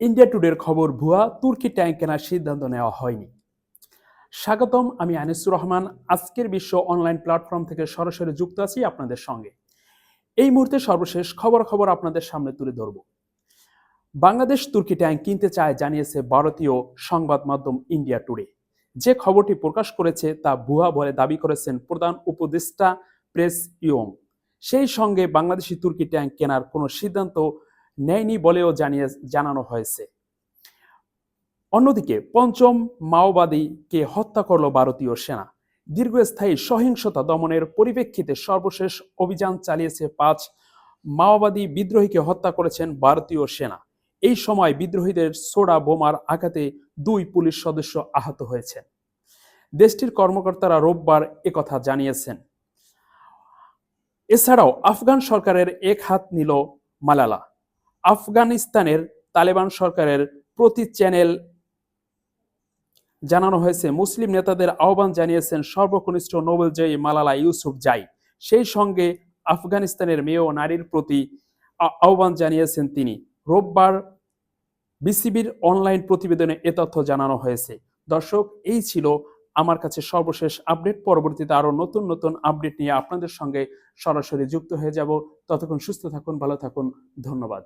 India টুডের খবর ভুয়া, তুর্কি ট্যাঙ্ক কেনার সিদ্ধান্ত নেওয়া হয়নি। স্বাগতম, আমি আনিসুর রহমান। আজকের বিশ্ব অনলাইন প্ল্যাটফর্ম থেকে সরাসরি যুক্ত আছি আপনাদের সঙ্গে। এই মুহূর্তে সর্বশেষ খবর আপনাদের সামনে তুলে ধরব। বাংলাদেশ তুর্কি ট্যাঙ্ক কিনতে চায় জানিয়েছে ভারতীয় সংবাদ মাধ্যম ইন্ডিয়া টুডে। যে খবরটি প্রকাশ করেছে তা ভুয়া বলে দাবি করেছেন প্রধান উপদেষ্টা প্রেস ইয়ং। সেই সঙ্গে বাংলাদেশি তুর্কি ট্যাঙ্ক কেনার কোনো সিদ্ধান্ত নেয়নি বলেও জানানো হয়েছে। অন্যদিকে পঞ্চম মাওবাদীকে হত্যা করল ভারতীয় সেনা। দীর্ঘস্থায়ী সহিংসতা দমনের পরিপ্রেক্ষিতে সর্বশেষ অভিযান চালিয়েছে 5 মাওবাদী বিদ্রোহীকে হত্যা করেছেন ভারতীয় সেনা। এই সময় বিদ্রোহীদের ছোড়া বোমার আঘাতে 2 পুলিশ সদস্য আহত হয়েছেন। দেশটির কর্মকর্তারা রোববার একথা জানিয়েছেন। এছাড়াও আফগান সরকারের এক হাত নিল মালালা। আফগানিস্তানের তালেবান সরকারের প্রতি চ্যানেল জানানো হয়েছে মুসলিম নেতাদের আহ্বান জানিয়েছেন সর্বকনিষ্ঠ নোবেলজয়ী মালালা ইউসুফজাই। সেই সঙ্গে আফগানিস্তানের মেয়ে ও নারীর প্রতি আহ্বান জানিয়েছেন তিনি। রোববার বিসিবির অনলাইন প্রতিবেদনে এ তথ্য জানানো হয়েছে। দর্শক, এই ছিল আমার কাছে সর্বশেষ আপডেট। পরবর্তীতে আরো নতুন আপডেট নিয়ে আপনাদের সঙ্গে সরাসরি যুক্ত হয়ে যাব। ততক্ষণ সুস্থ থাকুন, ভালো থাকুন। ধন্যবাদ।